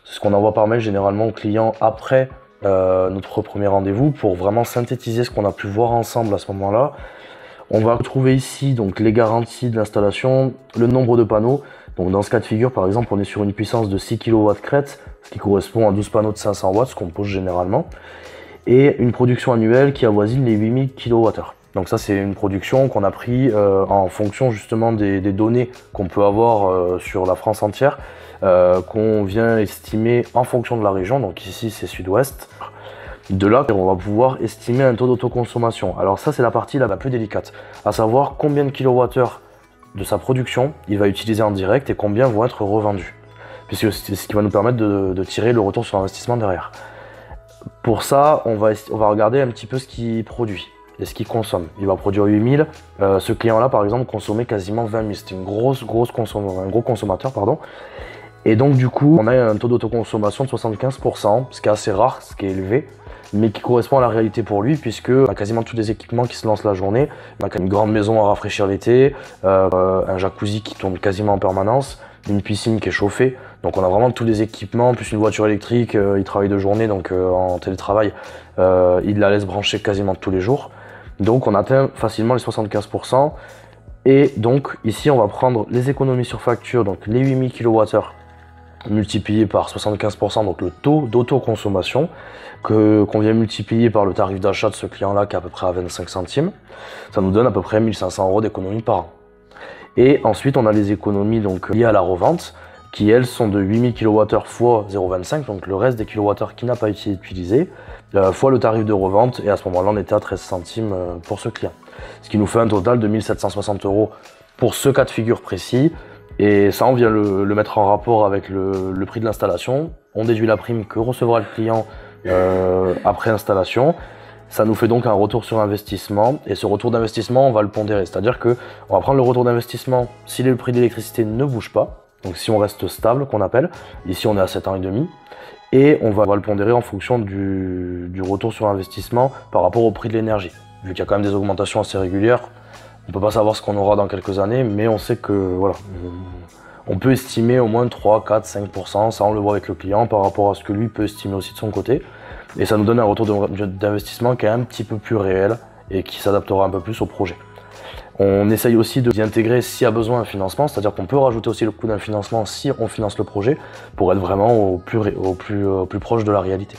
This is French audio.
C'est ce qu'on envoie par mail généralement aux clients après notre premier rendez-vous pour vraiment synthétiser ce qu'on a pu voir ensemble à ce moment-là. On va retrouver ici donc les garanties de l'installation, le nombre de panneaux. Donc dans ce cas de figure, par exemple, on est sur une puissance de 6 kW crête, ce qui correspond à 12 panneaux de 500 watts, ce qu'on pose généralement, et une production annuelle qui avoisine les 8000 kWh. Donc ça, c'est une production qu'on a pris en fonction justement des données qu'on peut avoir sur la France entière, qu'on vient estimer en fonction de la région. Donc ici, c'est sud-ouest. De là, on va pouvoir estimer un taux d'autoconsommation. Alors ça, c'est la partie la plus délicate, à savoir combien de kilowattheures de sa production il va utiliser en direct et combien vont être revendus. Puisque c'est ce qui va nous permettre de tirer le retour sur investissement derrière. Pour ça, on va regarder un petit peu ce qu'il produit et ce qu'il consomme. Il va produire 8000. Ce client-là, par exemple, consommait quasiment 20 000. C'était un gros consommateur, pardon. Et donc, du coup, on a un taux d'autoconsommation de 75%, ce qui est assez rare, ce qui est élevé, mais qui correspond à la réalité pour lui, puisque on a quasiment tous les équipements qui se lancent la journée. On a une grande maison à rafraîchir l'été, un jacuzzi qui tourne quasiment en permanence, une piscine qui est chauffée. Donc on a vraiment tous les équipements, plus une voiture électrique. Il travaille de journée, donc en télétravail, il la laisse brancher quasiment tous les jours. Donc on atteint facilement les 75%. Et donc ici, on va prendre les économies sur facture, donc les 8000 kWh multiplié par 75%, donc le taux d'autoconsommation, qu'on vient multiplier par le tarif d'achat de ce client-là qui est à peu près à 25 centimes. Ça nous donne à peu près 1500 € d'économie par an. Et ensuite, on a les économies donc liées à la revente, qui elles sont de 8000 kWh fois 0,25, donc le reste des kWh qui n'a pas été utilisé, fois le tarif de revente, et à ce moment-là, on était à 13 centimes pour ce client. Ce qui nous fait un total de 1760 € pour ce cas de figure précis. Et ça, on vient le mettre en rapport avec le prix de l'installation. On déduit la prime que recevra le client après installation. Ça nous fait donc un retour sur investissement. Et ce retour d'investissement, on va le pondérer. C'est-à-dire qu'on va prendre le retour d'investissement si le prix de l'électricité ne bouge pas. Donc si on reste stable, qu'on appelle. Ici, on est à 7 ans et demi. Et on va le pondérer en fonction du retour sur investissement par rapport au prix de l'énergie. Vu qu'il y a quand même des augmentations assez régulières, on ne peut pas savoir ce qu'on aura dans quelques années, mais on sait que voilà, on peut estimer au moins 3, 4, 5%, ça on le voit avec le client par rapport à ce que lui peut estimer aussi de son côté. Et ça nous donne un retour d'investissement qui est un petit peu plus réel et qui s'adaptera un peu plus au projet. On essaye aussi d'y intégrer s'il y a besoin un financement, c'est-à-dire qu'on peut rajouter aussi le coût d'un financement si on finance le projet pour être vraiment au plus proche de la réalité.